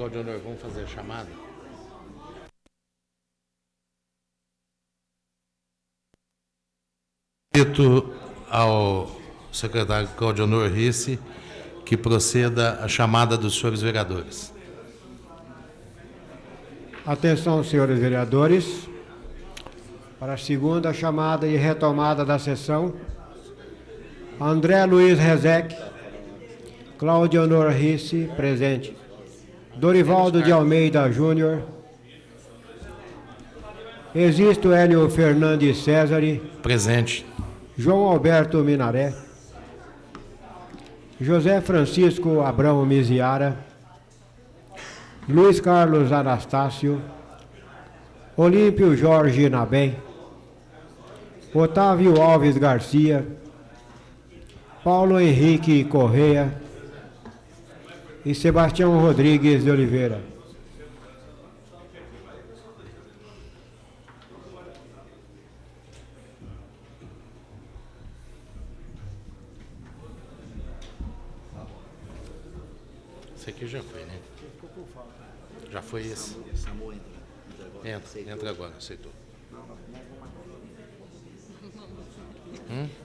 Cláudio Honor, vamos fazer a chamada? Pito ao secretário Cláudio Honor Risse que proceda a chamada dos senhores vereadores. Atenção, senhores vereadores, para a segunda chamada e retomada da sessão. André Luiz Rezec, Cláudio Honor Risse, presente. Dorivaldo de Almeida Júnior. Existo Hélio Fernandes Césare. Presente. João Alberto Minaré. José Francisco Abrão Miziara. Luiz Carlos Anastácio. Olímpio Jorge Nabem. Otávio Alves Garcia. Paulo Henrique Correia e Sebastião Rodrigues de Oliveira. Esse aqui já foi, né? Já foi esse. Entra agora, aceitou.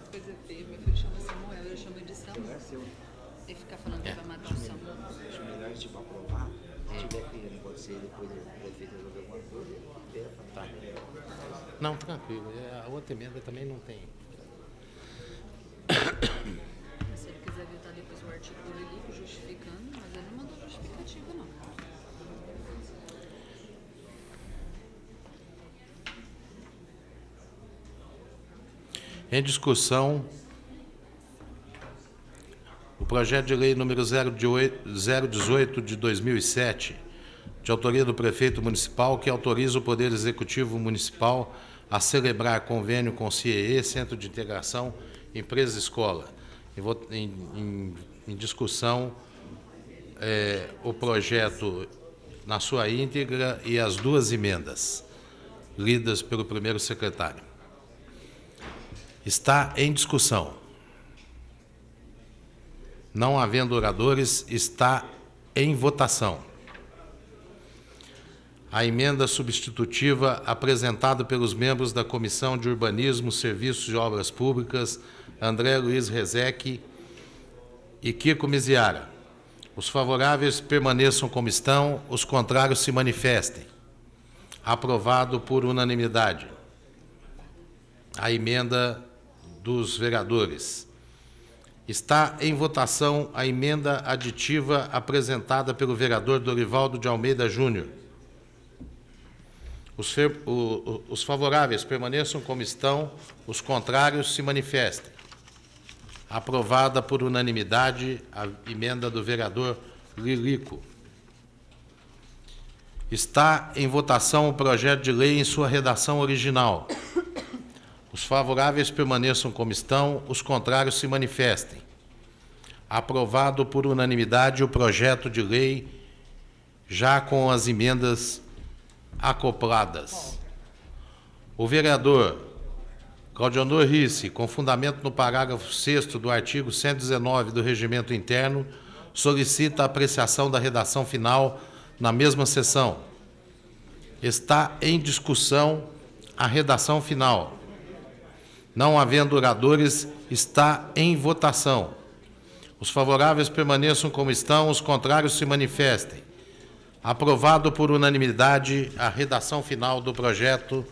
Coisa feia, meu filho chama Samuel, eu chamo de Samuel. Ele fica falando que vai matar o Samuel. Acho melhor tipo aprovar. Se tiver que acontecer depois do prefeito resolver alguma coisa, Tá. Não, tranquilo. A outra emenda também não tem. Se ele quiser votar depois o artigo do Lilico justificando, mas ele não mandou justificativa, não. Em discussão, o projeto de lei número 018 de 2007, de autoria do prefeito municipal, que autoriza o Poder Executivo Municipal a celebrar convênio com o CIEE, Centro de Integração Empresa-Escola. Em discussão, o projeto na sua íntegra e as duas emendas, lidas pelo primeiro secretário. Está em discussão. Não havendo oradores, está em votação. A emenda substitutiva apresentada pelos membros da Comissão de Urbanismo, Serviços e Obras Públicas, André Luiz Rezec e Kiko Miziara. Os favoráveis permaneçam como estão, os contrários se manifestem. Aprovado por unanimidade. A emenda dos vereadores. Está em votação a emenda aditiva apresentada pelo vereador Dorivaldo de Almeida Júnior. Os favoráveis permaneçam como estão, os contrários se manifestem. Aprovada por unanimidade a emenda do vereador Lilico. Está em votação o projeto de lei em sua redação original. Os favoráveis permaneçam como estão, os contrários se manifestem. Aprovado por unanimidade o projeto de lei, já com as emendas acopladas. O vereador Cláudio Honor Risse, com fundamento no parágrafo 6º do artigo 119 do Regimento Interno, solicita a apreciação da redação final na mesma sessão. Está em discussão a redação final. Não havendo oradores, está em votação. Os favoráveis permaneçam como estão, os contrários se manifestem. Aprovado por unanimidade a redação final do projeto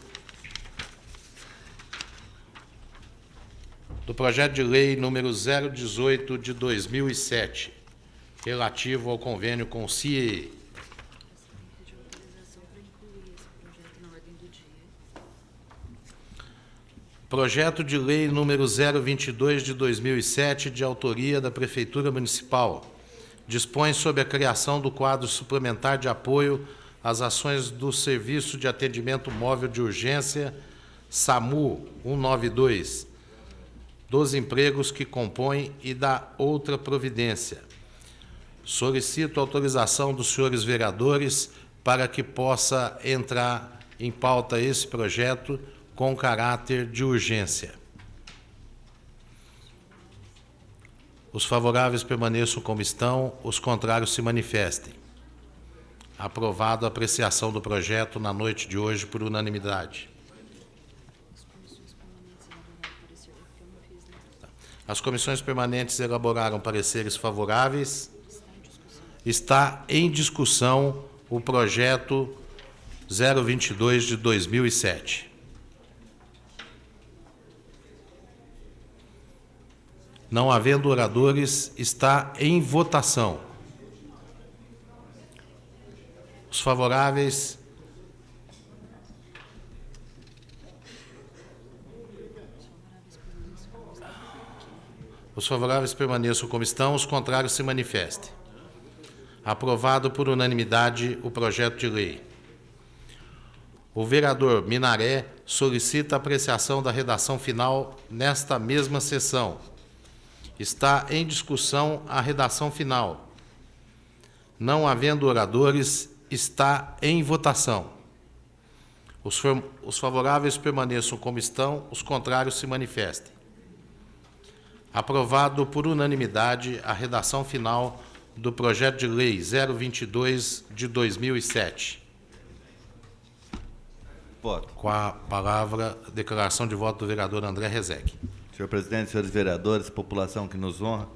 de lei número 018 de 2007, relativo ao convênio com o CIEE. Pediu autorização para incluir esse projeto na ordem do dia. Projeto de lei número 022 de 2007, de autoria da Prefeitura Municipal, dispõe sobre a criação do quadro suplementar de apoio às ações do Serviço de Atendimento Móvel de Urgência, SAMU 192, dos empregos que compõem e da outra providência. Solicito a autorização dos senhores vereadores para que possa entrar em pauta esse projeto com caráter de urgência. Os favoráveis permaneçam como estão, os contrários se manifestem. Aprovado a apreciação do projeto na noite de hoje por unanimidade. As comissões permanentes elaboraram pareceres favoráveis. Está em discussão o projeto 022 de 2007. Não havendo oradores, está em votação. Os favoráveis. Os favoráveis permaneçam como estão, os contrários se manifestem. Aprovado por unanimidade o projeto de lei. O vereador Minaré solicita a apreciação da redação final nesta mesma sessão. Está em discussão a redação final. Não havendo oradores, está em votação. Os favoráveis permaneçam como estão, os contrários se manifestem. Aprovado por unanimidade a redação final do projeto de lei 022 de 2007. Voto. Com a palavra, declaração de voto do vereador André Rezec. Senhor presidente, senhores vereadores, população que nos honra.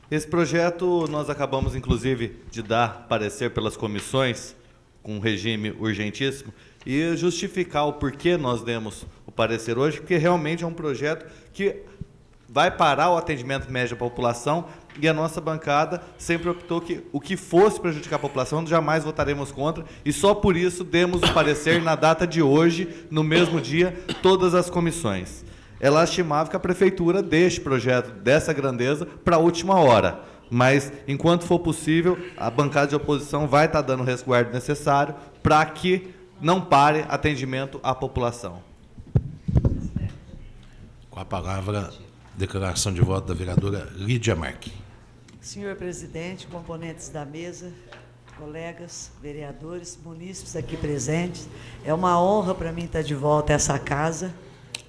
Esse projeto nós acabamos, inclusive, de dar parecer pelas comissões com regime urgentíssimo e justificar o porquê nós demos o parecer hoje, porque realmente é um projeto que vai parar o atendimento médio da população e a nossa bancada sempre optou que o que fosse prejudicar a população jamais votaremos contra e só por isso demos o parecer na data de hoje, no mesmo dia, todas as comissões. É lastimável que a prefeitura deixe projeto dessa grandeza para a última hora, mas enquanto for possível, a bancada de oposição vai estar dando o resguardo necessário para que não pare atendimento à população. Com a palavra, declaração de voto da vereadora Lídia Marque. Senhor presidente, componentes da mesa, colegas, vereadores, munícipes aqui presentes, é uma honra para mim estar de volta a essa casa.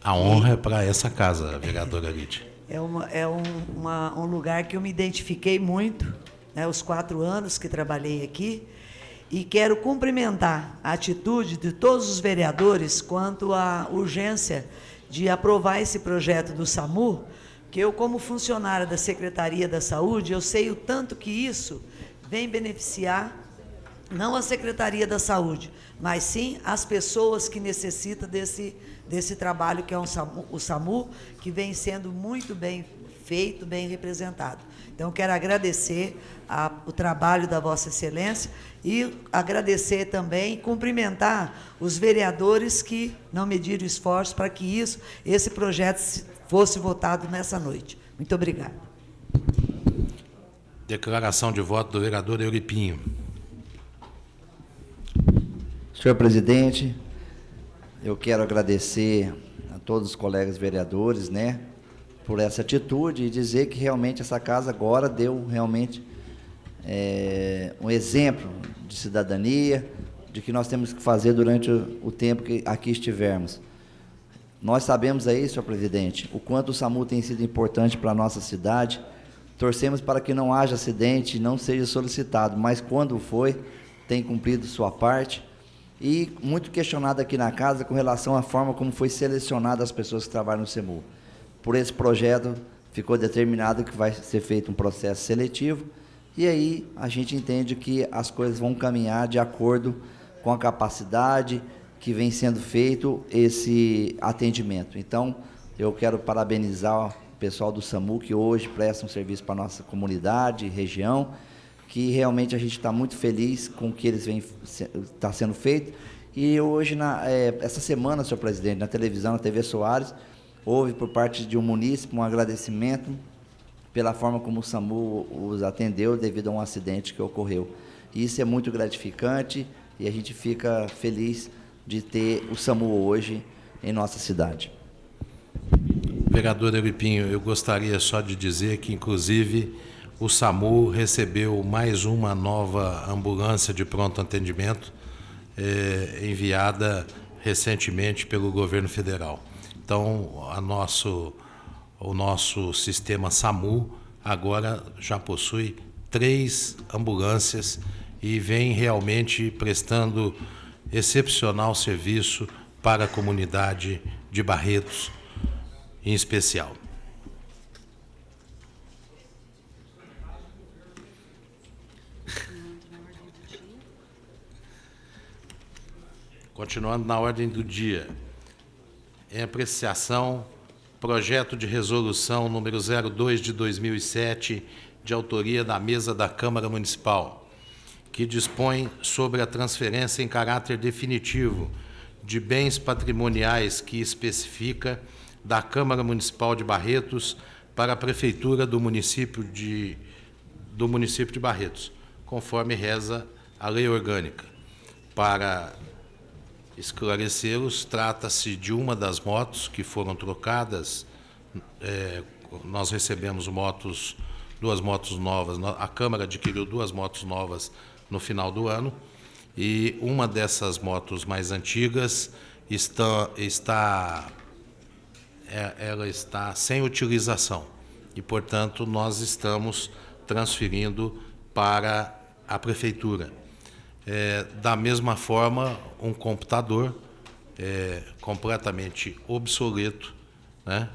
A honra é para essa casa, vereadora Lídia. É um lugar que eu me identifiquei muito, né, os 4 anos que trabalhei aqui, e quero cumprimentar a atitude de todos os vereadores quanto à urgência de aprovar esse projeto do SAMU, que eu, como funcionária da Secretaria da Saúde, eu sei o tanto que isso vem beneficiar não a Secretaria da Saúde, mas sim as pessoas que necessitam desse trabalho que é o SAMU, que vem sendo muito bem feito, bem representado. Então, quero agradecer o trabalho da Vossa Excelência e agradecer também, cumprimentar os vereadores que não mediram esforço para que esse projeto fosse votado nessa noite. Muito obrigada. Declaração de voto do vereador Euripinho. Senhor presidente, eu quero agradecer a todos os colegas vereadores, né, por essa atitude e dizer que realmente essa casa agora deu realmente um exemplo de cidadania, de que nós temos que fazer durante o tempo que aqui estivermos. Nós sabemos aí, senhor presidente, o quanto o SAMU tem sido importante para a nossa cidade. Torcemos para que não haja acidente, não seja solicitado, mas quando foi, tem cumprido sua parte. E muito questionado aqui na casa com relação à forma como foi selecionada as pessoas que trabalham no SAMU. Por esse projeto, ficou determinado que vai ser feito um processo seletivo, e aí a gente entende que as coisas vão caminhar de acordo com a capacidade que vem sendo feito esse atendimento. Então, eu quero parabenizar o pessoal do SAMU, que hoje presta um serviço para a nossa comunidade, região, que realmente a gente está muito feliz com o que eles está sendo feito. E hoje, essa semana, senhor presidente, na televisão, na TV Soares, houve por parte de um munícipe um agradecimento pela forma como o SAMU os atendeu devido a um acidente que ocorreu. E isso é muito gratificante e a gente fica feliz de ter o SAMU hoje em nossa cidade. Vereador Euripinho, eu gostaria só de dizer que, inclusive, o SAMU recebeu mais uma nova ambulância de pronto atendimento enviada recentemente pelo governo federal. Então, o nosso sistema SAMU agora já possui 3 ambulâncias e vem realmente prestando excepcional serviço para a comunidade de Barretos, em especial. Continuando na ordem do dia, em apreciação, projeto de resolução número 02 de 2007, de autoria da mesa da Câmara Municipal, que dispõe sobre a transferência em caráter definitivo de bens patrimoniais que especifica da Câmara Municipal de Barretos para a Prefeitura do município de Barretos, conforme reza a Lei Orgânica. Para esclarecê-los, trata-se de uma das motos que foram trocadas. Nós recebemos duas motos novas, a Câmara adquiriu 2 motos novas no final do ano, e uma dessas motos mais antigas está sem utilização, e, portanto, nós estamos transferindo para a Prefeitura. Da mesma forma, um computador completamente obsoleto, né?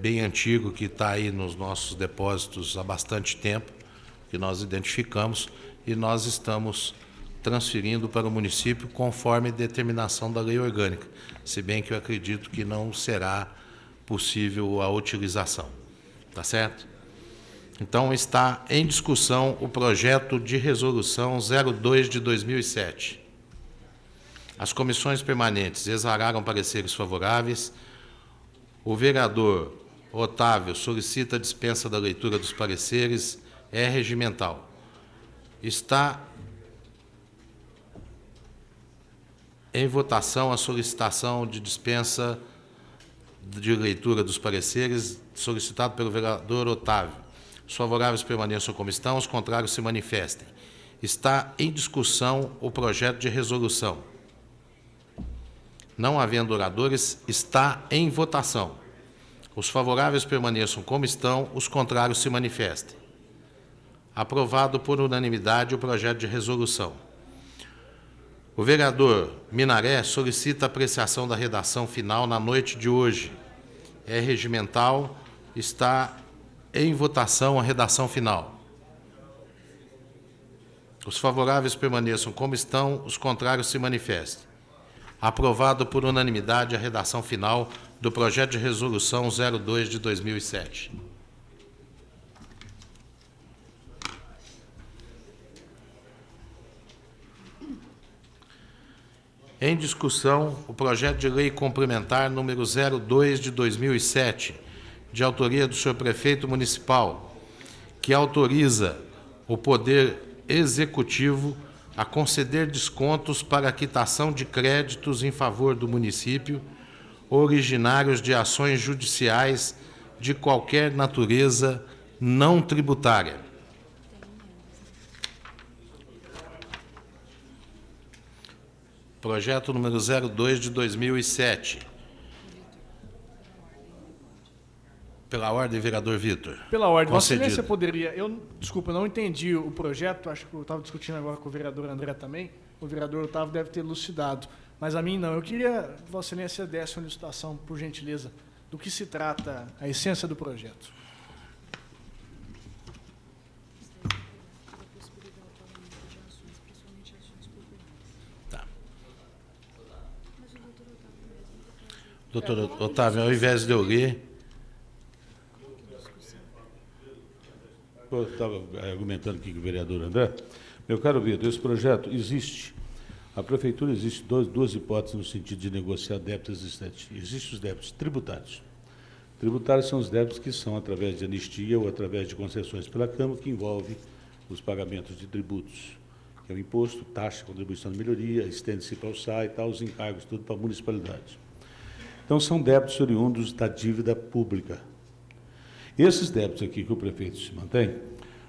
Bem antigo, que está aí nos nossos depósitos há bastante tempo, que nós identificamos, e nós estamos transferindo para o município conforme determinação da Lei Orgânica, se bem que eu acredito que não será possível a utilização. Tá certo? Então, está em discussão o projeto de resolução 02 de 2007. As comissões permanentes exararam pareceres favoráveis. O vereador Otávio solicita a dispensa da leitura dos pareceres. É regimental. Está em votação a solicitação de dispensa de leitura dos pareceres solicitado pelo vereador Otávio. Os favoráveis permaneçam como estão, os contrários se manifestem. Está em discussão o projeto de resolução. Não havendo oradores, está em votação. Os favoráveis permaneçam como estão, os contrários se manifestem. Aprovado por unanimidade o projeto de resolução. O vereador Minaré solicita a apreciação da redação final na noite de hoje. É regimental, está em votação a redação final. Os favoráveis permaneçam como estão, os contrários se manifestem. Aprovado por unanimidade a redação final do projeto de resolução 02 de 2007. Em discussão, o projeto de lei complementar número 02 de 2007, de autoria do senhor prefeito municipal, que autoriza o Poder Executivo a conceder descontos para a quitação de créditos em favor do município, originários de ações judiciais de qualquer natureza não tributária. Projeto número 02 de 2007. Pela ordem, vereador Vitor. Pela ordem. Vossa Concedido. Excelência poderia... Desculpa, não entendi o projeto, acho que eu estava discutindo agora com o vereador André também. O vereador Otávio deve ter elucidado, mas a mim não. Eu queria que Vossa Excelência desse uma elucidação, por gentileza, do que se trata a essência do projeto. Tá. Doutor Otávio, ao invés de eu ler... Eu estava argumentando aqui com o vereador André. Meu caro Vitor, esse projeto existe. A Prefeitura existe duas hipóteses no sentido de negociar débitos existentes. Existem os débitos tributários. Tributários são os débitos que são através de anistia ou através de concessões pela Câmara, que envolve os pagamentos de tributos, que é o imposto, taxa, contribuição de melhoria, estende-se para o SAI e tal, os encargos, tudo para a municipalidade. Então, são débitos oriundos da dívida pública. Esses débitos aqui que o prefeito se mantém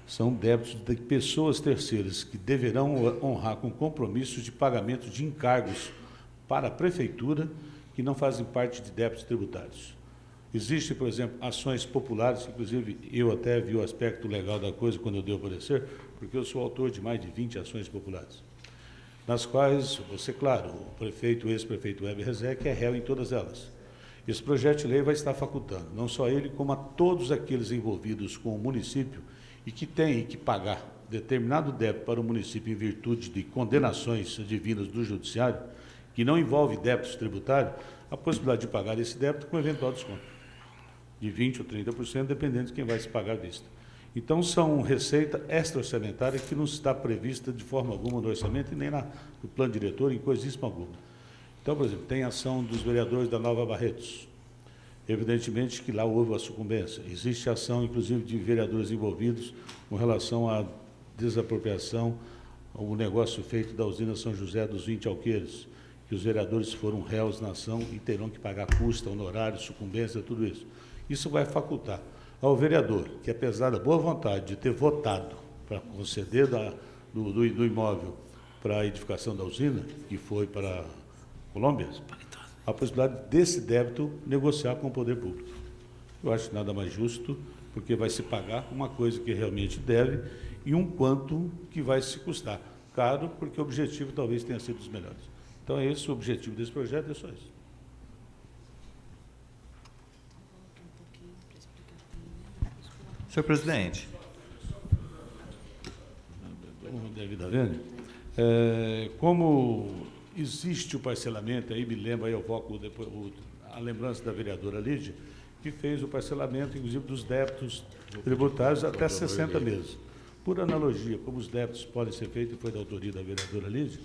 são débitos de pessoas terceiras que deverão honrar com compromissos de pagamento de encargos para a prefeitura que não fazem parte de débitos tributários. Existem, por exemplo, ações populares, inclusive eu até vi o aspecto legal da coisa quando eu dei o parecer, porque eu sou autor de mais de 20 ações populares, nas quais, você, claro, o prefeito, o ex-prefeito Weber Rezec é réu em todas elas. Esse projeto de lei vai estar facultando, não só ele, como a todos aqueles envolvidos com o município e que têm que pagar determinado débito para o município em virtude de condenações advindas do judiciário, que não envolve débitos tributários, a possibilidade de pagar esse débito com eventual desconto de 20% ou 30%, dependendo de quem vai se pagar à vista. Então, são receita extra-orçamentária que não está prevista de forma alguma no orçamento e nem no plano diretor, em coisíssima alguma. Então, por exemplo, tem ação dos vereadores da Nova Barretos. Evidentemente que lá houve a sucumbência. Existe ação, inclusive, de vereadores envolvidos com relação à desapropriação, ao negócio feito da usina São José dos 20 alqueires, que os vereadores foram réus na ação e terão que pagar custa, honorário, sucumbência, tudo isso. Isso vai facultar ao vereador, que apesar da boa vontade de ter votado para conceder do imóvel para a edificação da usina, que foi para a Colômbia, a possibilidade desse débito negociar com o poder público. Eu acho nada mais justo, porque vai se pagar uma coisa que realmente deve e um quanto que vai se custar. Caro, porque o objetivo talvez tenha sido dos melhores. Então, é esse o objetivo desse projeto, é só isso. Senhor presidente. David Avene, como existe o parcelamento, aí me lembra, aí eu evoco depois, a lembrança da vereadora Lídia, que fez o parcelamento, inclusive, dos débitos tributários até 60 meses. Por analogia, como os débitos podem ser feitos, e foi da autoria da vereadora Lídia,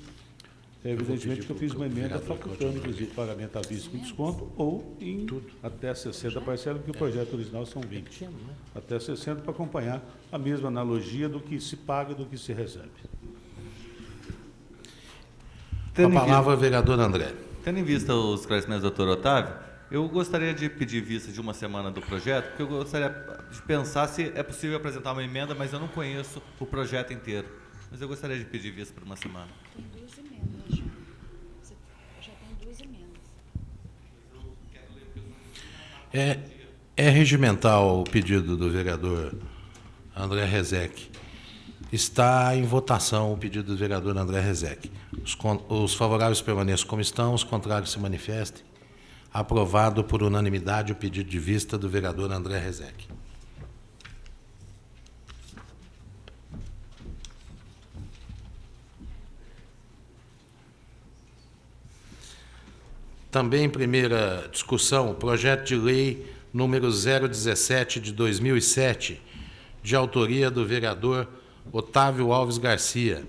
evidentemente que eu fiz uma emenda facultando, inclusive, pagamento à vista com desconto ou em até 60 parcelas, porque o projeto original são 20. Até 60 para acompanhar a mesma analogia do que se paga e do que se recebe. A palavra, vereador André. Tendo em vista os esclarecimentos do doutor Otávio, eu gostaria de pedir vista de uma semana do projeto, porque eu gostaria de pensar se é possível apresentar uma emenda, mas eu não conheço o projeto inteiro. Mas eu gostaria de pedir vista por uma semana. Tem 2 emendas já. Já tem 2 emendas. É regimental o pedido do vereador André Rezec. Está em votação o pedido do vereador André Rezec. Os favoráveis permaneçam como estão, os contrários se manifestem. Aprovado por unanimidade o pedido de vista do vereador André Rezec. Também em primeira discussão, o projeto de lei número 017 de 2007, de autoria do vereador Otávio Alves Garcia,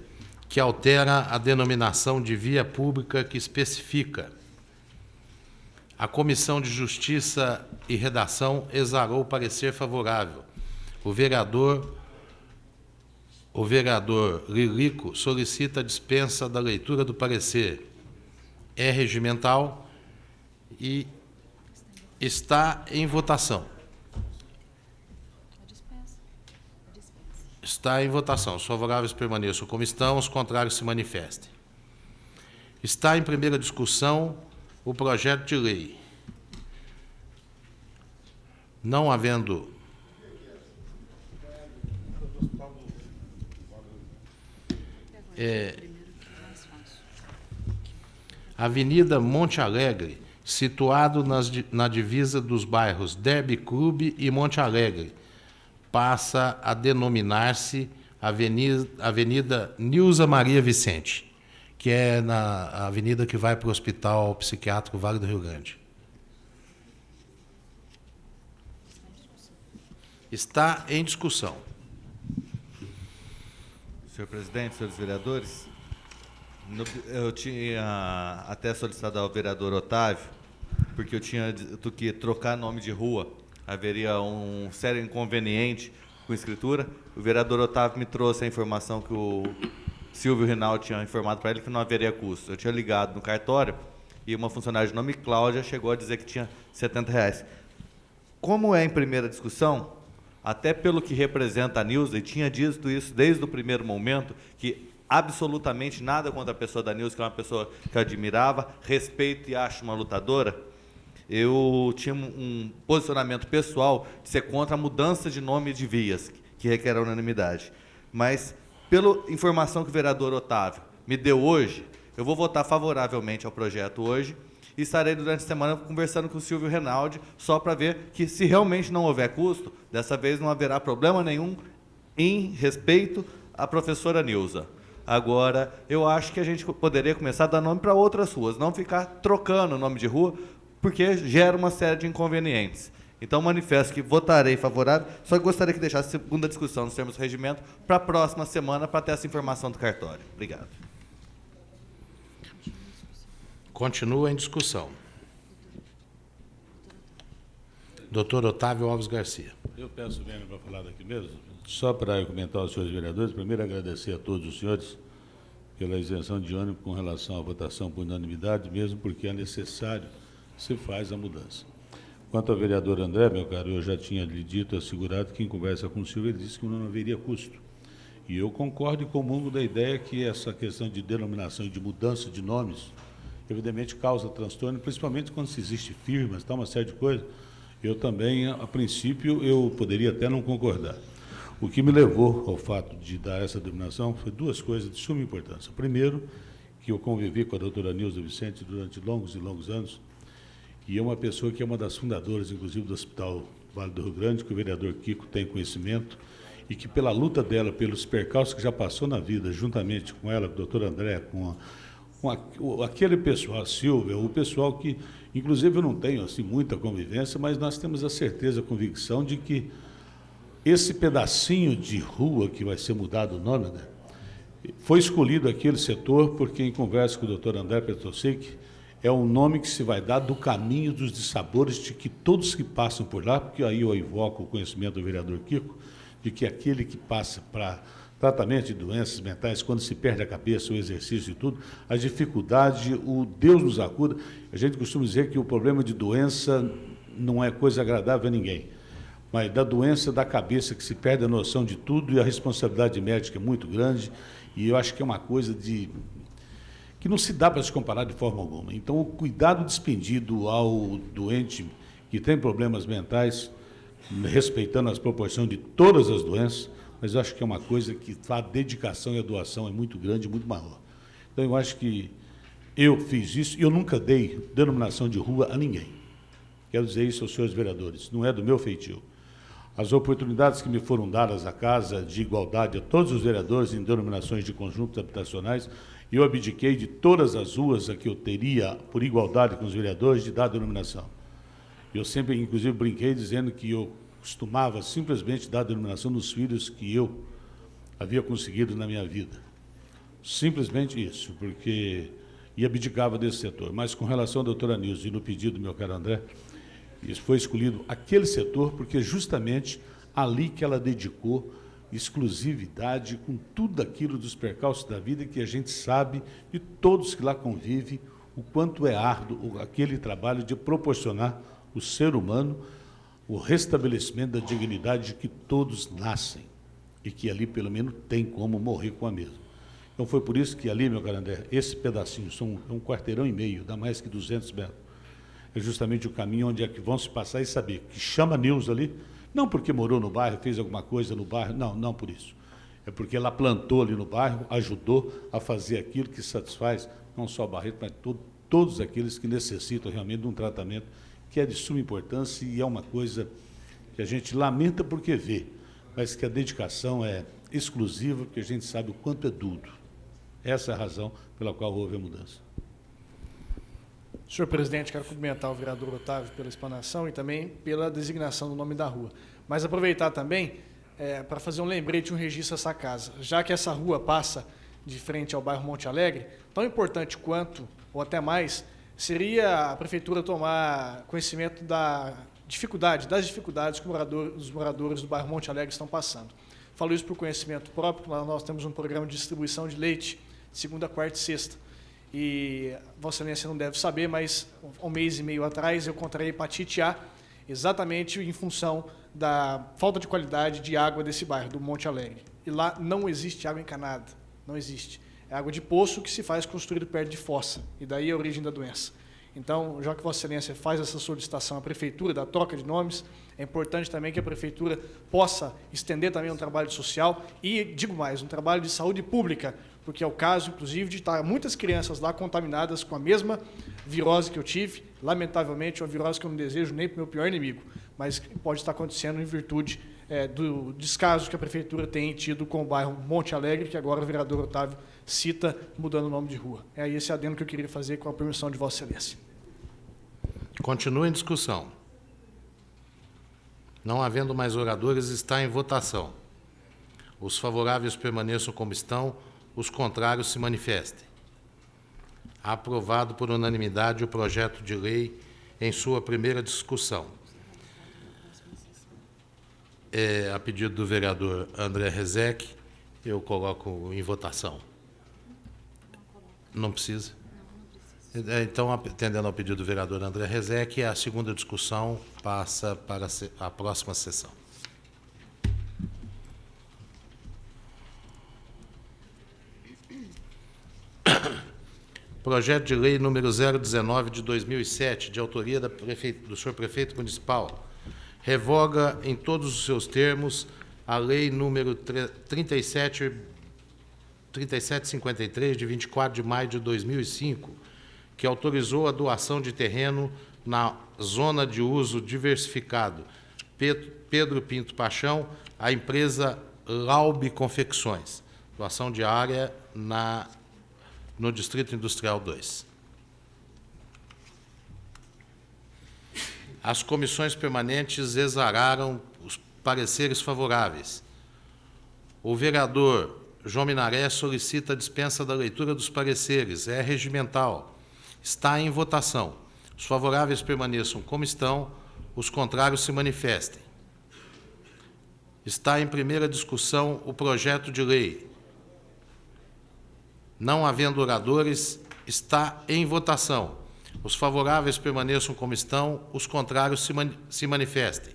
que altera a denominação de via pública que especifica. A Comissão de Justiça e Redação exarou parecer favorável. O vereador Lilico solicita a dispensa da leitura do parecer. É regimental e está em votação. Está em votação. Os favoráveis permaneçam como estão, os contrários se manifestem. Está em primeira discussão o projeto de lei. Não havendo Avenida Monte Alegre, situado na divisa dos bairros Derby Clube e Monte Alegre, passa a denominar-se Avenida Nilza Maria Vicente, que é a avenida que vai para o Hospital Psiquiátrico Vale do Rio Grande. Está em discussão. Senhor presidente, senhores vereadores, eu tinha até solicitado ao vereador Otávio, porque eu tinha dito que trocar nome de rua haveria um sério inconveniente com a escritura. O vereador Otávio me trouxe a informação que o Silvio Rinaldi tinha informado para ele que não haveria custo. Eu tinha ligado no cartório e uma funcionária de nome Cláudia chegou a dizer que tinha R$70. Como é em primeira discussão, até pelo que representa a Nilza, e tinha dito isso desde o primeiro momento, que absolutamente nada contra a pessoa da Nilza, que é uma pessoa que eu admirava, respeito e acho uma lutadora, eu tinha um posicionamento pessoal de ser contra a mudança de nome de vias, que requer a unanimidade. Mas, pela informação que o vereador Otávio me deu hoje, eu vou votar favoravelmente ao projeto hoje e estarei durante a semana conversando com o Silvio Reinaldi, só para ver que, se realmente não houver custo, dessa vez não haverá problema nenhum em respeito à professora Nilza. Agora, eu acho que a gente poderia começar a dar nome para outras ruas, não ficar trocando o nome de rua, porque gera uma série de inconvenientes. Então, manifesto que votarei favorável, só que gostaria que deixasse a segunda discussão nos termos do regimento para a próxima semana, para ter essa informação do cartório. Obrigado. Continua em discussão. Doutor Otávio Alves Garcia. Eu peço mesmo para falar daqui mesmo, só para argumentar aos senhores vereadores. Primeiro, agradecer a todos os senhores pela isenção de ânimo com relação à votação por unanimidade, mesmo porque é necessário se faz a mudança. Quanto ao vereador André, meu caro, eu já tinha lhe dito, assegurado, que em conversa com o Silvio, ele disse que não haveria custo. E eu concordo e comungo da ideia que essa questão de denominação e de mudança de nomes, evidentemente, causa transtorno, principalmente quando se existe firmas, uma série de coisas. Eu também, a princípio, eu poderia até não concordar. O que me levou ao fato de dar essa denominação foi duas coisas de suma importância. Primeiro, que eu convivi com a doutora Nilza Vicente durante longos e longos anos, e é uma pessoa que é uma das fundadoras, inclusive, do Hospital Vale do Rio Grande, que o vereador Kiko tem conhecimento, e que pela luta dela, pelos percalços que já passou na vida, juntamente com ela, com o doutor André, com aquele pessoal, a Silvia, o pessoal que, inclusive, eu não tenho assim, muita convivência, mas nós temos a certeza, a convicção de que esse pedacinho de rua que vai ser mudado o nome, né, foi escolhido aquele setor porque, em conversa com o doutor André Petrosic, é um nome que se vai dar do caminho dos dissabores de que todos que passam por lá, porque aí eu invoco o conhecimento do vereador Kiko, de que aquele que passa para tratamento de doenças mentais, quando se perde a cabeça, o exercício e tudo, a dificuldade, o Deus nos acuda. A gente costuma dizer que o problema de doença não é coisa agradável a ninguém, mas da doença da cabeça, que se perde a noção de tudo, e a responsabilidade médica é muito grande, e eu acho que é uma coisa que não se dá para se comparar de forma alguma. Então, o cuidado despendido ao doente que tem problemas mentais, respeitando as proporções de todas as doenças, mas eu acho que é uma coisa que a dedicação e a doação é muito grande, muito maior. Então, eu acho que eu fiz isso, e eu nunca dei denominação de rua a ninguém. Quero dizer isso aos senhores vereadores, não é do meu feitio. As oportunidades que me foram dadas à Casa de Igualdade a todos os vereadores em denominações de conjuntos habitacionais, eu abdiquei de todas as ruas a que eu teria, por igualdade com os vereadores, de dar denominação. Eu sempre, inclusive, brinquei dizendo que eu costumava simplesmente dar denominação nos filhos que eu havia conseguido na minha vida. Simplesmente isso, porque... E abdicava desse setor. Mas, com relação à doutora Nilza, e no pedido do meu caro André, isso foi escolhido aquele setor, porque justamente ali que ela dedicou exclusividade com tudo aquilo dos percalços da vida que a gente sabe, de todos que lá convivem, o quanto é árduo aquele trabalho de proporcionar o ser humano o restabelecimento da dignidade de que todos nascem e que ali, pelo menos, tem como morrer com a mesma. Então, foi por isso que ali, meu caro André, esse pedacinho, é um quarteirão e meio, dá mais que 200 metros. É justamente o caminho onde é que vão se passar e saber que chama Nilza ali, não porque morou no bairro, fez alguma coisa no bairro, não por isso. É porque ela plantou ali no bairro, ajudou a fazer aquilo que satisfaz não só o Barreto, mas todos aqueles que necessitam realmente de um tratamento que é de suma importância e é uma coisa que a gente lamenta porque vê, mas que a dedicação é exclusiva, porque a gente sabe o quanto é duro. Essa é a razão pela qual houve a mudança. Senhor presidente, quero cumprimentar o vereador Otávio pela explanação e também pela designação do nome da rua. Mas aproveitar também para fazer um lembrete, um registro dessa casa. Já que essa rua passa de frente ao bairro Monte Alegre, tão importante quanto, ou até mais, seria a prefeitura tomar conhecimento das dificuldades que os moradores do bairro Monte Alegre estão passando. Falo isso por conhecimento próprio, lá nós temos um programa de distribuição de leite, segunda, quarta e sexta. E Vossa Excelência não deve saber, mas um mês e meio atrás eu contraí hepatite A, exatamente em função da falta de qualidade de água desse bairro, do Monte Alegre. E lá não existe água encanada, não existe. É água de poço que se faz construído perto de fossa, e daí a origem da doença. Então, já que Vossa Excelência faz essa solicitação à Prefeitura da troca de nomes, é importante também que a Prefeitura possa estender também um trabalho social e, digo mais, um trabalho de saúde pública, porque é o caso, inclusive, de estar muitas crianças lá contaminadas com a mesma virose que eu tive, lamentavelmente, uma virose que eu não desejo nem para o meu pior inimigo, mas que pode estar acontecendo em virtude do descaso que a Prefeitura tem tido com o bairro Monte Alegre, que agora o vereador Otávio cita, mudando o nome de rua. É esse adendo que eu queria fazer com a permissão de Vossa Excelência. Continua em discussão. Não havendo mais oradores, está em votação. Os favoráveis permaneçam como estão, os contrários se manifestem. Aprovado por unanimidade o projeto de lei em sua primeira discussão. A pedido do vereador André Rezec, eu coloco em votação. Não precisa? Então, atendendo ao pedido do vereador André Rezec, a segunda discussão passa para a próxima sessão. Projeto de lei número 019 de 2007, de autoria do senhor prefeito municipal, revoga em todos os seus termos a lei número 3753, de 24 de maio de 2005, que autorizou a doação de terreno na zona de uso diversificado Pedro Pinto Paixão, à empresa Laube Confecções. Doação de área no Distrito Industrial 2. As comissões permanentes exararam os pareceres favoráveis. O vereador João Minaré solicita a dispensa da leitura dos pareceres. É regimental. Está em votação. Os favoráveis permaneçam como estão, os contrários se manifestem. Está em primeira discussão o projeto de lei. Não havendo oradores, está em votação. Os favoráveis permaneçam como estão, os contrários se manifestem.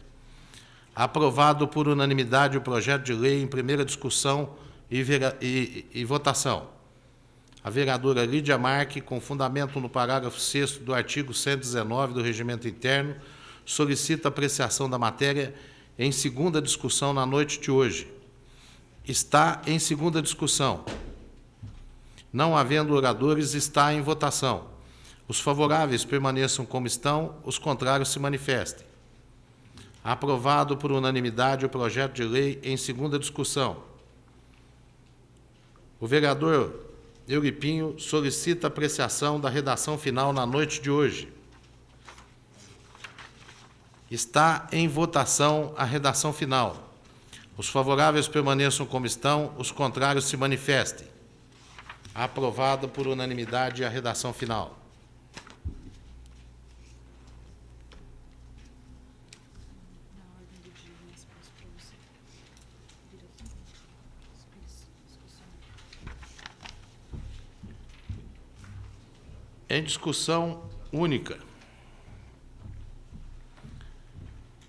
Aprovado por unanimidade o projeto de lei em primeira discussão e votação. A vereadora Lídia Marque, com fundamento no parágrafo 6º do artigo 119 do Regimento Interno, solicita apreciação da matéria em segunda discussão na noite de hoje. Está em segunda discussão. Não havendo oradores, está em votação. Os favoráveis permaneçam como estão, os contrários se manifestem. Aprovado por unanimidade o projeto de lei em segunda discussão. O vereador Euripinho solicita apreciação da redação final na noite de hoje. Está em votação a redação final. Os favoráveis permaneçam como estão, os contrários se manifestem. Aprovado por unanimidade a redação final. Em discussão única.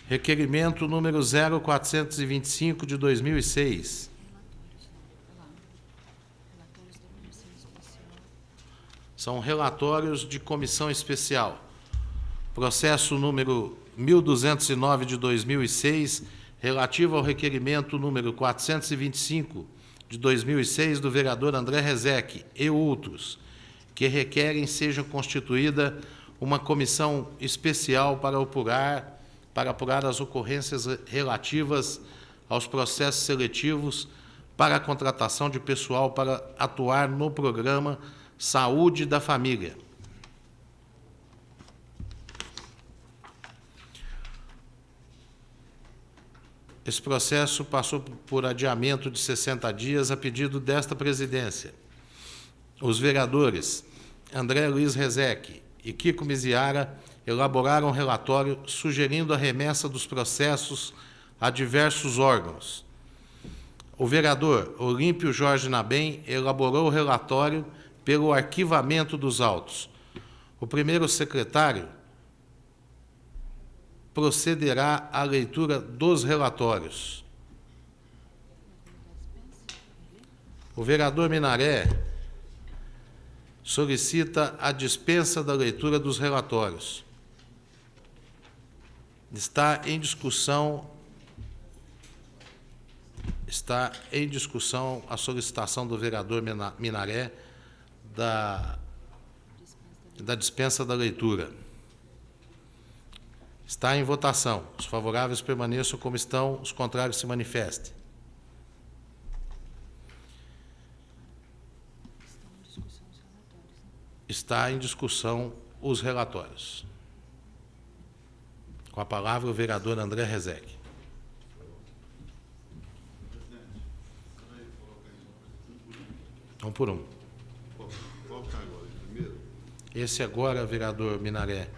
Requerimento número 0425 de 2006. São relatórios de comissão especial. Processo número 1209 de 2006, relativo ao requerimento número 425 de 2006 do vereador André Rezec e outros, que requerem seja constituída uma comissão especial para apurar as ocorrências relativas aos processos seletivos para a contratação de pessoal para atuar no programa Saúde da Família. Esse processo passou por adiamento de 60 dias a pedido desta presidência. Os vereadores André Luiz Rezec e Kiko Miziara elaboraram um relatório sugerindo a remessa dos processos a diversos órgãos. O vereador Olímpio Jorge Nabem elaborou o relatório pelo arquivamento dos autos. O primeiro secretário procederá à leitura dos relatórios. O vereador Minaré solicita a dispensa da leitura dos relatórios. Está em discussão a solicitação do vereador Minaré da dispensa da leitura. Está em votação. Os favoráveis permaneçam como estão, os contrários se manifestem. Está em discussão os relatórios. Com a palavra o vereador André Rezec. Um por um. Esse agora, vereador Minaré,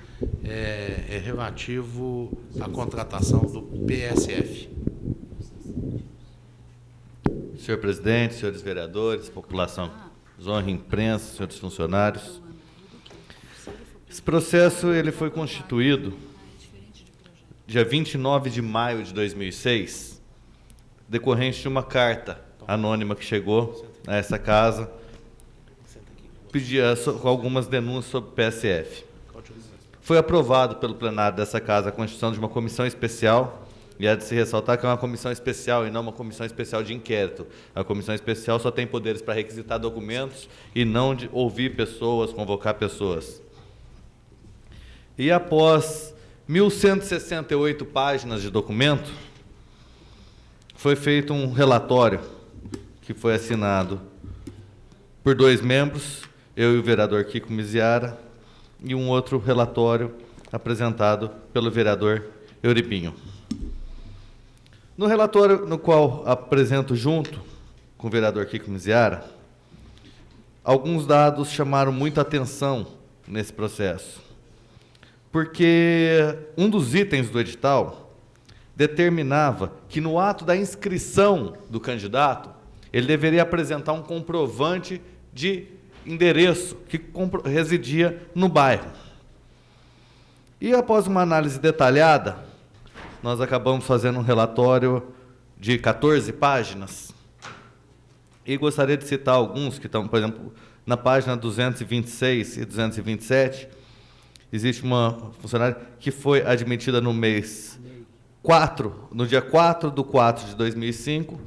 é relativo à contratação do PSF. Senhor presidente, senhores vereadores, população, honra imprensa, senhores funcionários. Esse processo ele foi constituído dia 29 de maio de 2006, decorrente de uma carta anônima que chegou a essa casa, pedia com algumas denúncias sobre o PSF. Foi aprovado pelo plenário dessa casa a constituição de uma comissão especial, e é de se ressaltar que é uma comissão especial e não uma comissão especial de inquérito. A comissão especial só tem poderes para requisitar documentos e não de ouvir pessoas, convocar pessoas. E após 1.168 páginas de documento, foi feito um relatório que foi assinado por 2 membros, eu e o vereador Kiko Miziara, e um outro relatório apresentado pelo vereador Euripinho. No relatório no qual apresento junto com o vereador Kiko Miziara, alguns dados chamaram muita atenção nesse processo, porque um dos itens do edital determinava que no ato da inscrição do candidato, ele deveria apresentar um comprovante de endereço que residia no bairro. E após uma análise detalhada, nós acabamos fazendo um relatório de 14 páginas. E gostaria de citar alguns que estão, por exemplo, na página 226 e 227, existe uma funcionária que foi admitida no mês 4, no dia 4/4 de 2005,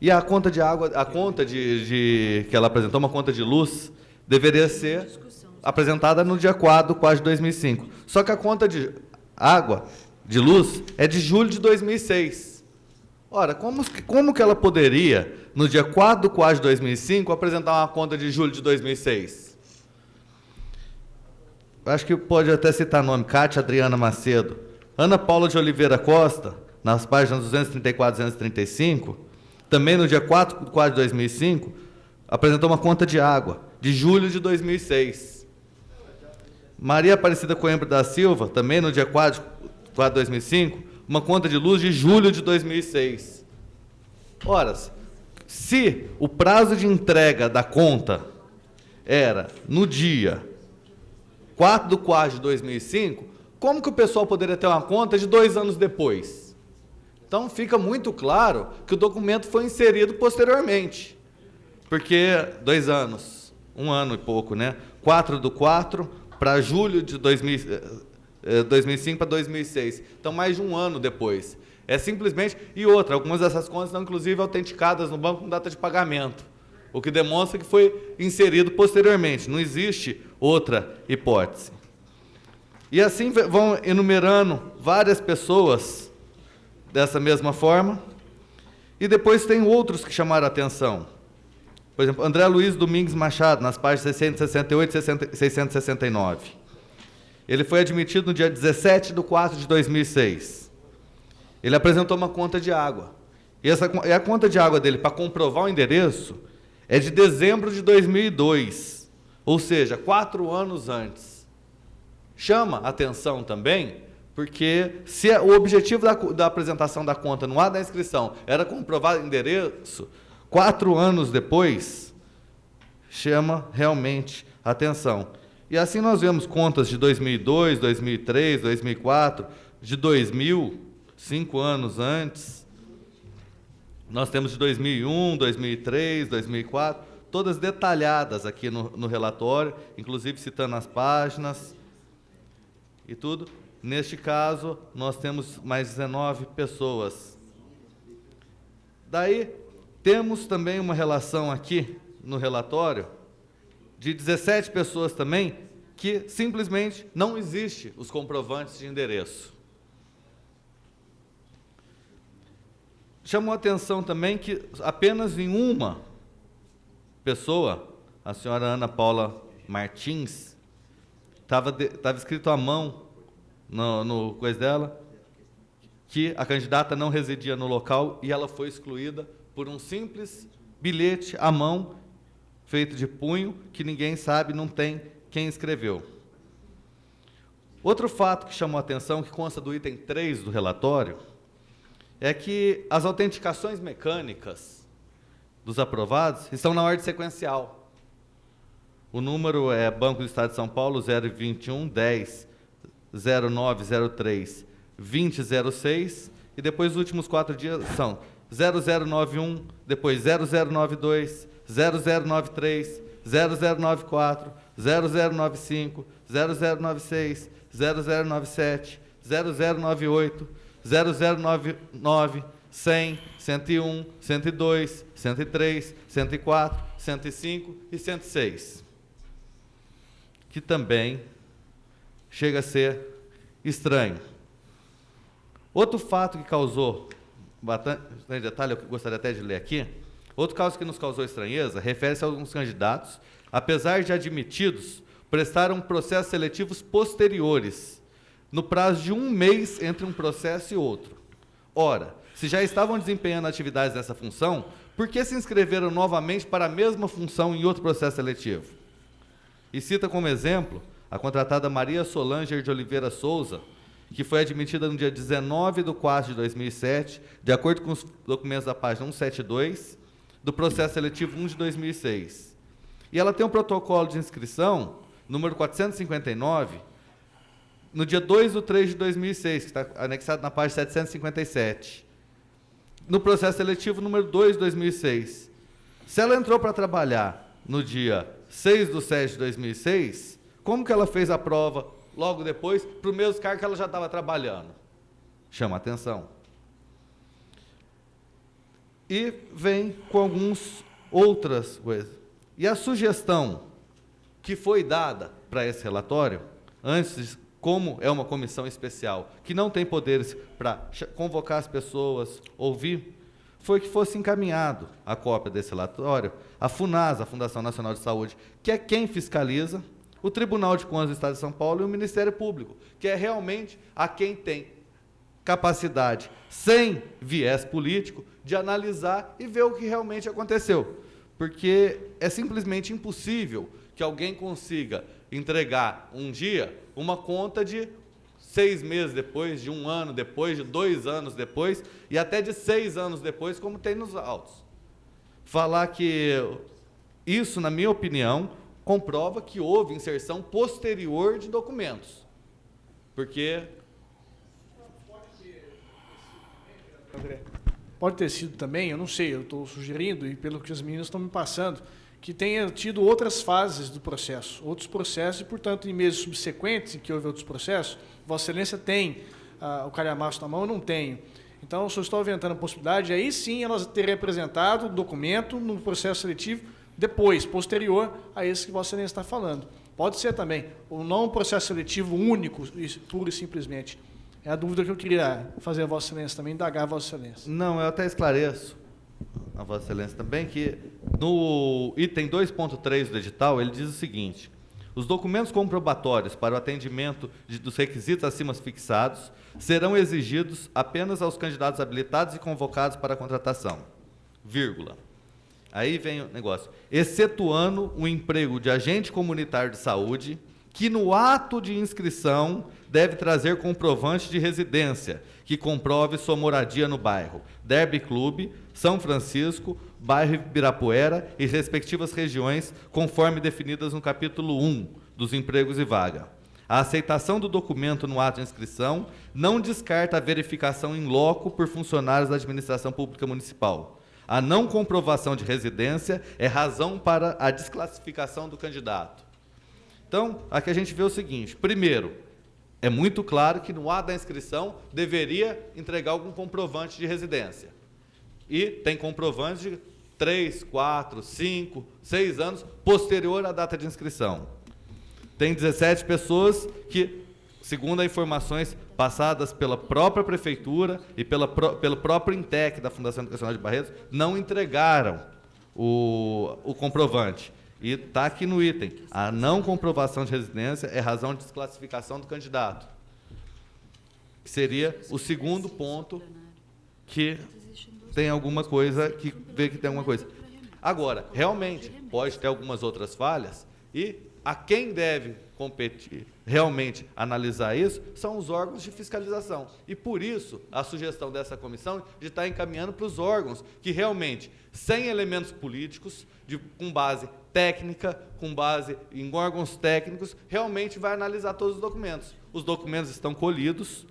e a conta de água, a conta que ela apresentou, uma conta de luz, deveria ser apresentada no dia 4/4 de 2005. Só que a conta de água, de luz, é de julho de 2006. Ora, como que ela poderia, no dia 4/4 de 2005, apresentar uma conta de julho de 2006? Acho que pode até citar nome: Cátia Adriana Macedo, Ana Paula de Oliveira Costa, nas páginas 234 e 235, também no dia 4/4 de 2005, apresentou uma conta de água, de julho de 2006. Maria Aparecida Coimbra da Silva, também no dia 4/4 de 2005, uma conta de luz de julho de 2006. Ora, se o prazo de entrega da conta era no dia 4/4 de 2005, como que o pessoal poderia ter uma conta de 2 anos depois? Então, fica muito claro que o documento foi inserido posteriormente, porque 2 anos, 1 ano e pouco, né? 4/4 para julho de 2005 para 2006. Então, mais de 1 ano depois. É simplesmente... E outra, algumas dessas contas estão, inclusive, autenticadas no banco com data de pagamento, o que demonstra que foi inserido posteriormente. Não existe outra hipótese. E assim vão enumerando várias pessoas dessa mesma forma, e depois tem outros que chamaram a atenção. Por exemplo, André Luiz Domingues Machado, nas páginas 668 e 669. Ele foi admitido no dia 17/4 de 2006. Ele apresentou uma conta de água. E a conta de água dele, para comprovar o endereço, é de dezembro de 2002, ou seja, 4 anos antes. Chama atenção também, porque se o objetivo da apresentação da conta no ato da inscrição era comprovar o endereço, 4 anos depois, chama realmente atenção. E assim nós vemos contas de 2002, 2003, 2004, de 2000, 5 anos antes. Nós temos de 2001, 2003, 2004, todas detalhadas aqui no relatório, inclusive citando as páginas e tudo. Neste caso, nós temos mais 19 pessoas. Daí, temos também uma relação aqui no relatório de 17 pessoas também que simplesmente não existe os comprovantes de endereço. Chamou a atenção também que apenas em uma pessoa, a senhora Ana Paula Martins, estava escrito à mão no coisa dela, que a candidata não residia no local e ela foi excluída por um simples bilhete à mão, feito de punho, que ninguém sabe, não tem quem escreveu. Outro fato que chamou a atenção, que consta do item 3 do relatório, é que as autenticações mecânicas dos aprovados estão na ordem sequencial. O número é Banco do Estado de São Paulo 021 10 0903 2006 e depois os últimos 4 dias são 0091, depois 0092, 0093, 0094, 0095, 0096, 0097, 0098, 0099, 100, 101, 102, 103, 104, 105 e 106. Que também chega a ser estranho. Outro fato que causou bastante detalhe, eu gostaria até de ler aqui, outro caso que nos causou estranheza, refere-se a alguns candidatos, apesar de admitidos, prestaram processos seletivos posteriores, no prazo de 1 mês entre um processo e outro. Ora, se já estavam desempenhando atividades nessa função, por que se inscreveram novamente para a mesma função em outro processo seletivo? E cita como exemplo a contratada Maria Solange de Oliveira Souza, que foi admitida no dia 19 de 4 de 2007, de acordo com os documentos da página 172, do processo seletivo 1 de 2006. E ela tem um protocolo de inscrição, número 459, no dia 2 de 3 de 2006, que está anexado na página 757. No processo seletivo número 2 de 2006. Se ela entrou para trabalhar no dia 6 de 7 de 2006, como que ela fez a prova logo depois para o mesmo cargo que ela já estava trabalhando? Chama a atenção. E vem com algumas outras coisas. E a sugestão que foi dada para esse relatório, antes, como é uma comissão especial, que não tem poderes para convocar as pessoas, ouvir, foi que fosse encaminhado a cópia desse relatório à FUNASA, a Fundação Nacional de Saúde, que é quem fiscaliza, o Tribunal de Contas do Estado de São Paulo e o Ministério Público, que é realmente a quem tem capacidade, sem viés político, de analisar e ver o que realmente aconteceu. Porque é simplesmente impossível que alguém consiga entregar um dia uma conta de 6 meses depois, de 1 ano depois, de 2 anos depois e até de 6 anos depois, como tem nos autos. Falar que isso, na minha opinião, comprova que houve inserção posterior de documentos. Porque... André, pode ter sido também, eu não sei, eu estou sugerindo, e pelo que as meninas estão me passando, que tenha tido outras fases do processo, outros processos, e, portanto, em meses subsequentes, em que houve outros processos, Vossa Excelência tem o calhamaço na mão, eu não tenho. Então, se eu estou aventando a possibilidade, aí sim elas terem apresentado o documento no processo seletivo depois, posterior a esse que Vossa Excelência está falando. Pode ser também, ou não um processo seletivo único, puro e simplesmente. É a dúvida que eu queria fazer a Vossa Excelência também, indagar a Vossa Excelência. Não, eu até esclareço a Vossa Excelência também que no item 2.3 do edital, ele diz o seguinte: os documentos comprobatórios para o atendimento dos requisitos acima fixados serão exigidos apenas aos candidatos habilitados e convocados para a contratação, vírgula. Aí vem o negócio. Excetuando o emprego de agente comunitário de saúde, que no ato de inscrição deve trazer comprovante de residência, que comprove sua moradia no bairro Derby Clube, São Francisco, bairro Ibirapuera e respectivas regiões, conforme definidas no capítulo 1 dos empregos e vaga. A aceitação do documento no ato de inscrição não descarta a verificação in loco por funcionários da administração pública municipal. A não comprovação de residência é razão para a desclassificação do candidato. Então, aqui a gente vê o seguinte: primeiro, é muito claro que no ato da inscrição deveria entregar algum comprovante de residência. E tem comprovante de 3, 4, 5, 6 anos posterior à data de inscrição. Tem 17 pessoas que, segundo as informações passadas pela própria Prefeitura e pelo próprio INTEC da Fundação Educacional de Barretos, não entregaram o comprovante. E está aqui no item: a não comprovação de residência é razão de desclassificação do candidato. Que seria o segundo ponto que tem alguma coisa, que vê que tem alguma coisa. Agora, realmente, pode ter algumas outras falhas, e a quem deve competir, realmente analisar isso, são os órgãos de fiscalização. E, por isso, a sugestão dessa comissão de estar encaminhando para os órgãos que realmente, sem elementos políticos, com base técnica, com base em órgãos técnicos, realmente vai analisar todos os documentos. Os documentos estão colhidos.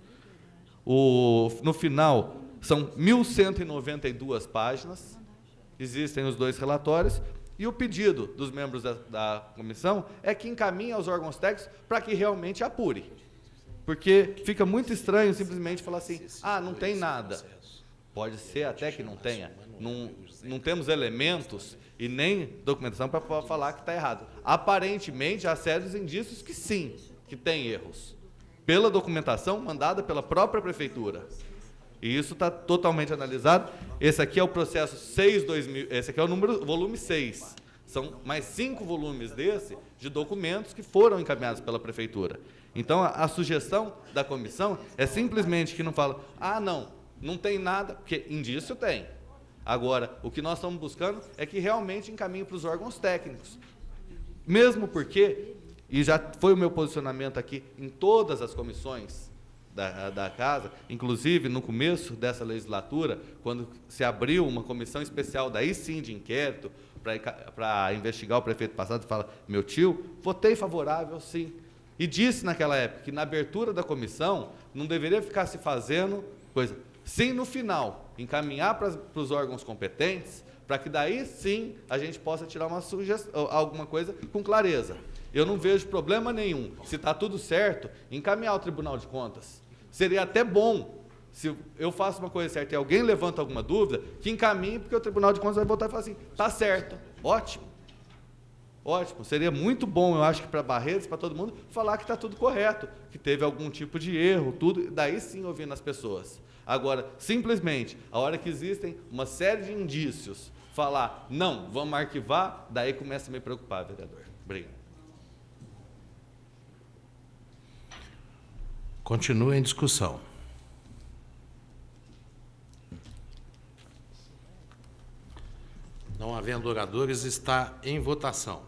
No final, são 1.192 páginas. Existem os 2 relatórios. E o pedido dos membros da comissão é que encaminhe aos órgãos técnicos para que realmente apure. Porque fica muito estranho simplesmente falar assim: ah, não tem nada. Pode ser até que não tenha. Não temos elementos e nem documentação para falar que está errado. Aparentemente, há sérios indícios que sim, que tem erros. Pela documentação mandada pela própria Prefeitura. E isso está totalmente analisado. Esse aqui é o processo 6/2000, esse aqui é o volume 6. São mais 5 volumes desse, de documentos que foram encaminhados pela Prefeitura. Então, a sugestão da comissão é simplesmente que não fala: ah, não tem nada, porque indício tem. Agora, o que nós estamos buscando é que realmente encaminhe para os órgãos técnicos. Mesmo porque, e já foi o meu posicionamento aqui em todas as comissões da Casa, inclusive no começo dessa legislatura, quando se abriu uma comissão especial, daí sim de inquérito, para investigar o prefeito passado, fala: meu tio, votei favorável, sim. E disse naquela época que na abertura da comissão não deveria ficar se fazendo coisa. Sim, no final, encaminhar para os órgãos competentes, para que daí sim a gente possa tirar uma sugestão, alguma coisa com clareza. Eu não vejo problema nenhum, se está tudo certo, encaminhar ao Tribunal de Contas. Seria até bom, se eu faço uma coisa certa e alguém levanta alguma dúvida, que encaminhe, porque o Tribunal de Contas vai voltar e falar assim: está certo, ótimo. Ótimo, seria muito bom, eu acho que para Barretos, para todo mundo, falar que está tudo correto, que teve algum tipo de erro, tudo, daí sim ouvindo as pessoas. Agora, simplesmente, a hora que existem uma série de indícios, falar: não, vamos arquivar, daí começa a me preocupar, vereador. Obrigado. Continua em discussão. Não havendo oradores, está em votação.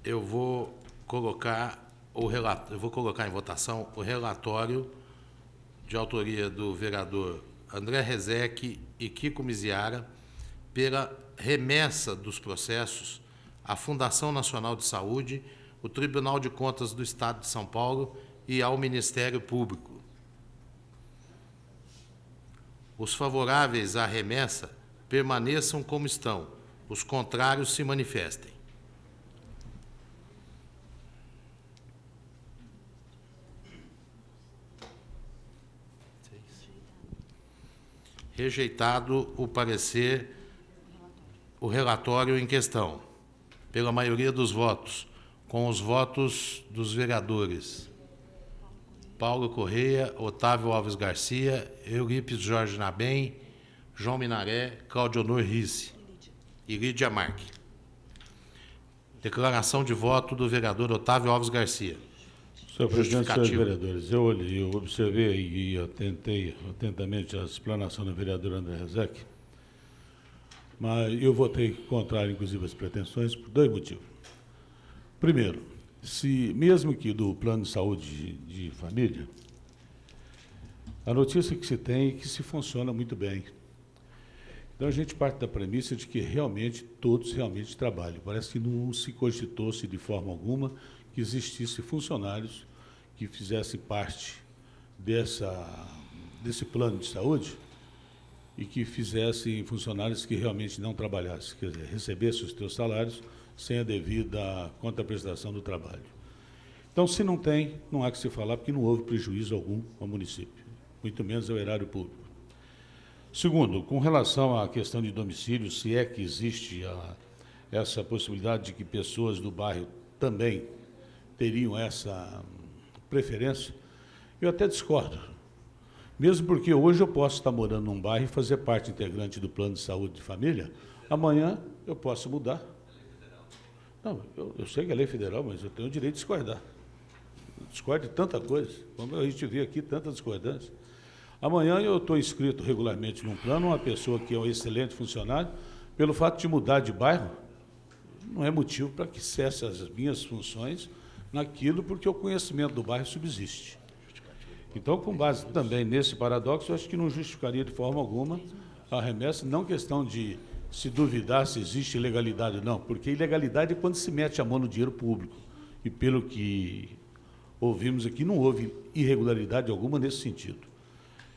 Eu vou colocar em votação o relatório de autoria do vereador André Rezec e Kiko Miziara pela remessa dos processos à Fundação Nacional de Saúde, o Tribunal de Contas do Estado de São Paulo e ao Ministério Público. Os favoráveis à remessa permaneçam como estão, os contrários se manifestem. Rejeitado o parecer, o relatório em questão, pela maioria dos votos, com os votos dos vereadores Paulo Correia, Otávio Alves Garcia, Eurípides Jorge Nabem, João Minaré, Claudionor Risse e Lídia Marque. Declaração de voto do vereador Otávio Alves Garcia. Senhor presidente, senhores vereadores, eu observei e atentei atentamente a explanação do vereador André Rezec, mas eu votei contrário, inclusive, às pretensões, por 2 motivos. Primeiro, mesmo que do plano de saúde de família, a notícia que se tem é que se funciona muito bem. Então, a gente parte da premissa de que realmente, todos realmente trabalham. Parece que não se cogitou-se de forma alguma que existisse funcionários que fizessem parte desse plano de saúde e que fizessem funcionários que realmente não trabalhassem, quer dizer, recebessem os seus salários sem a devida contraprestação do trabalho. Então, se não tem, não há que se falar, porque não houve prejuízo algum ao município, muito menos ao erário público. Segundo, com relação à questão de domicílio, se é que existe essa possibilidade de que pessoas do bairro também teriam essa preferência, eu até discordo. Mesmo porque hoje eu posso estar morando num bairro e fazer parte integrante do plano de saúde de família, amanhã eu posso mudar. Não, eu sei que é lei federal, mas eu tenho o direito de discordar. Eu discordo de tanta coisa, como a gente vê aqui, tanta discordância. Amanhã eu estou inscrito regularmente num plano, uma pessoa que é um excelente funcionário, pelo fato de mudar de bairro, não é motivo para que cesse as minhas funções naquilo, porque o conhecimento do bairro subsiste. Então, com base também nesse paradoxo, eu acho que não justificaria de forma alguma a remessa, não questão de se duvidar se existe ilegalidade, não, porque ilegalidade é quando se mete a mão no dinheiro público. E pelo que ouvimos aqui, não houve irregularidade alguma nesse sentido.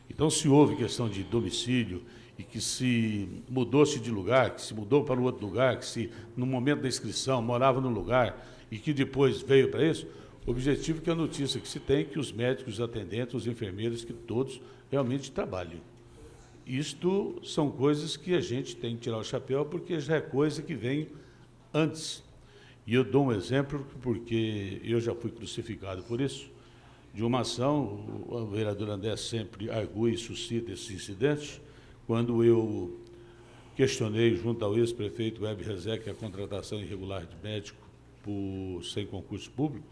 Então, se houve questão de domicílio e que se mudou-se de lugar, que se mudou para um outro lugar, que se, no momento da inscrição, morava num lugar e que depois veio para isso, o objetivo que a notícia que se tem é que os médicos, os atendentes, os enfermeiros, que todos realmente trabalham. Isto são coisas que a gente tem que tirar o chapéu, porque já é coisa que vem antes. E eu dou um exemplo, porque eu já fui crucificado por isso, de uma ação, o vereador André sempre argui e suscita esses incidentes, quando eu questionei, junto ao ex-prefeito Web Rezec, a contratação irregular de médico sem concurso público,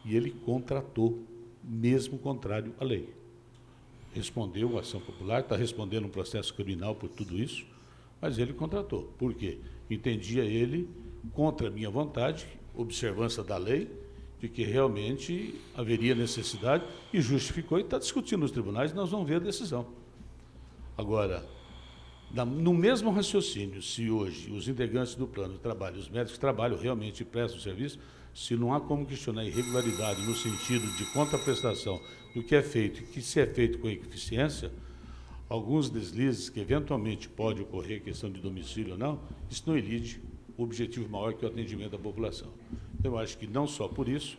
e ele contratou, mesmo contrário à lei. Respondeu a ação popular, está respondendo um processo criminal por tudo isso, mas ele contratou. Por quê? Entendia ele, contra a minha vontade, observância da lei, de que realmente haveria necessidade, e justificou, e está discutindo nos tribunais, nós vamos ver a decisão. Agora, no mesmo raciocínio, se hoje os integrantes do plano de trabalho, os médicos trabalham realmente e prestam serviço, se não há como questionar irregularidade no sentido de contraprestação do que é feito e que se é feito com eficiência, alguns deslizes que eventualmente pode ocorrer, questão de domicílio ou não, isso não elide o objetivo maior que é o atendimento da população. Então, eu acho que não só por isso,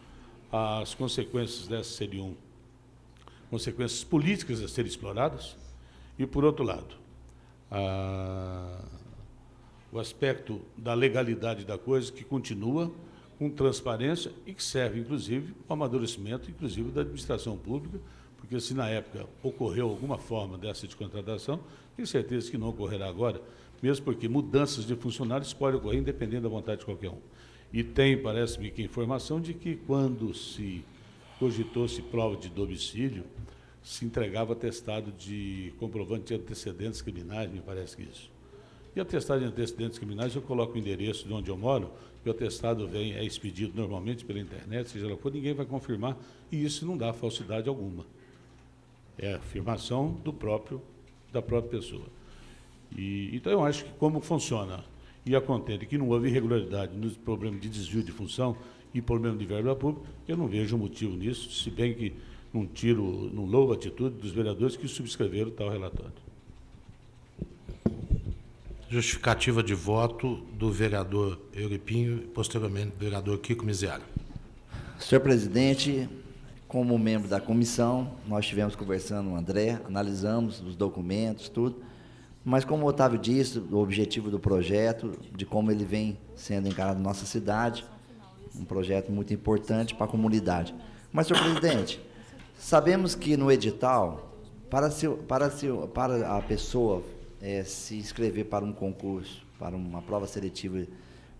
as consequências dessas seriam consequências políticas a serem exploradas, e, por outro lado, o aspecto da legalidade da coisa, que continua com transparência e que serve, inclusive, ao amadurecimento, inclusive, da administração pública, porque se na época ocorreu alguma forma dessa de contratação, tenho certeza que não ocorrerá agora, mesmo porque mudanças de funcionários podem ocorrer independente da vontade de qualquer um. E tem, parece-me, que informação de que quando se cogitou-se prova de domicílio, se entregava atestado de comprovante de antecedentes criminais, me parece que isso. E atestado de antecedentes criminais, eu coloco o endereço de onde eu moro, e o atestado é expedido normalmente pela internet, seja lá for, ninguém vai confirmar, e isso não dá falsidade alguma. É a afirmação da própria pessoa. Então, eu acho que como funciona e acontece que não houve irregularidade nos problemas de desvio de função e problema de verba pública, eu não vejo motivo nisso, se bem que não louvo a atitude dos vereadores que subscreveram tal relatório. Justificativa de voto do vereador Euripinho e, posteriormente, do vereador Kiko Miziara. Senhor presidente, como membro da comissão, nós estivemos conversando com o André, analisamos os documentos, tudo, mas como o Otávio disse, o objetivo do projeto, de como ele vem sendo encarado na nossa cidade, um projeto muito importante para a comunidade. Mas, senhor presidente, sabemos que no edital, para a pessoa se inscrever para um concurso, para uma prova seletiva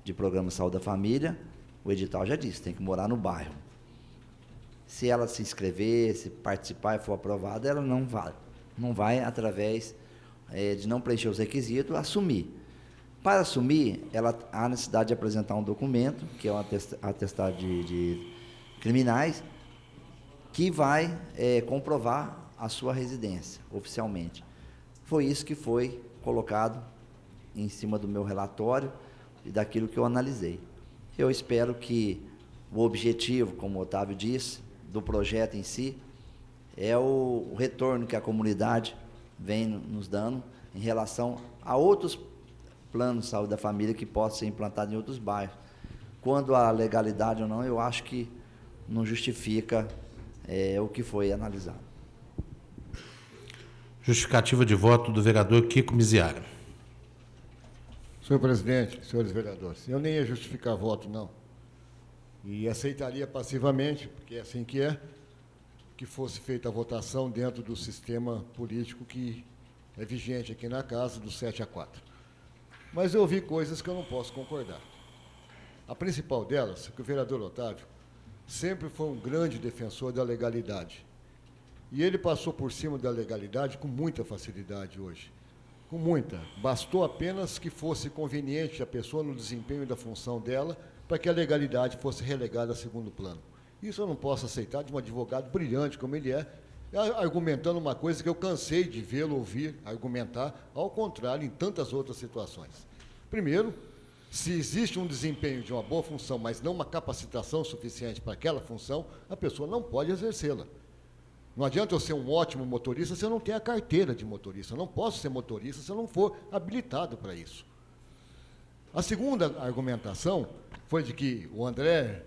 de programa Saúde da Família, o edital já disse, tem que morar no bairro. Se ela se inscrever, se participar e for aprovada, ela não vai através de não preencher os requisitos, assumir. Para assumir, ela há necessidade de apresentar um documento, que é um atestado de criminais, que vai comprovar a sua residência, oficialmente. Foi isso que foi colocado em cima do meu relatório e daquilo que eu analisei. Eu espero que o objetivo, como o Otávio disse, do projeto em si, é o retorno que a comunidade vem nos dando em relação a outros planos de saúde da família que possam ser implantados em outros bairros. Quando a legalidade ou não, eu acho que não justifica o que foi analisado. Justificativa de voto do vereador Kiko Miziara. Senhor presidente, senhores vereadores, eu nem ia justificar voto, não. E aceitaria passivamente, porque é assim que fosse feita a votação dentro do sistema político que é vigente aqui na casa, do 7-4. Mas eu ouvi coisas que eu não posso concordar. A principal delas é que o vereador Otávio sempre foi um grande defensor da legalidade. E ele passou por cima da legalidade com muita facilidade hoje. Com muita. Bastou apenas que fosse conveniente a pessoa no desempenho da função dela para que a legalidade fosse relegada a segundo plano. Isso eu não posso aceitar de um advogado brilhante como ele é, argumentando uma coisa que eu cansei de vê-lo ouvir argumentar, ao contrário, em tantas outras situações. Primeiro, se existe um desempenho de uma boa função, mas não uma capacitação suficiente para aquela função, a pessoa não pode exercê-la. Não adianta eu ser um ótimo motorista se eu não tenho a carteira de motorista. Eu não posso ser motorista se eu não for habilitado para isso. A segunda argumentação foi de que o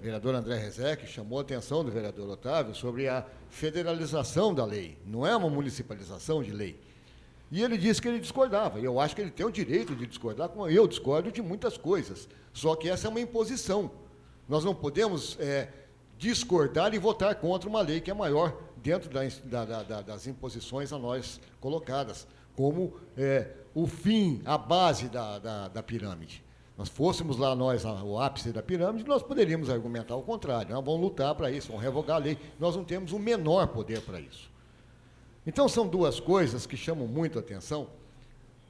vereador André Rezec, chamou a atenção do vereador Otávio sobre a federalização da lei. Não é uma municipalização de lei. E ele disse que ele discordava. E eu acho que ele tem o direito de discordar, como eu discordo de muitas coisas. Só que essa é uma imposição. Nós não podemos discordar e votar contra uma lei que é maior dentro das imposições a nós colocadas, como o fim, a base da pirâmide. Nós fôssemos lá, nós, o ápice da pirâmide, nós poderíamos argumentar o contrário. Nós vamos lutar para isso, vamos revogar a lei. Nós não temos o menor poder para isso. Então, são duas coisas que chamam muito a atenção,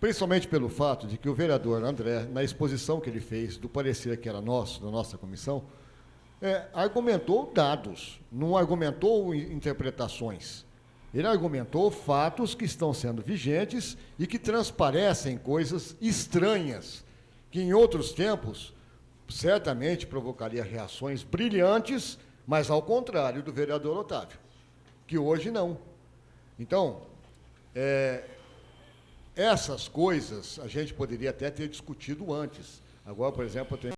principalmente pelo fato de que o vereador André, na exposição que ele fez do parecer que era nosso, da nossa comissão, argumentou dados, não argumentou interpretações. Ele argumentou fatos que estão sendo vigentes e que transparecem coisas estranhas, que em outros tempos certamente provocaria reações brilhantes, mas ao contrário do vereador Otávio, que hoje não. Então, essas coisas a gente poderia até ter discutido antes. Agora, por exemplo, eu tenho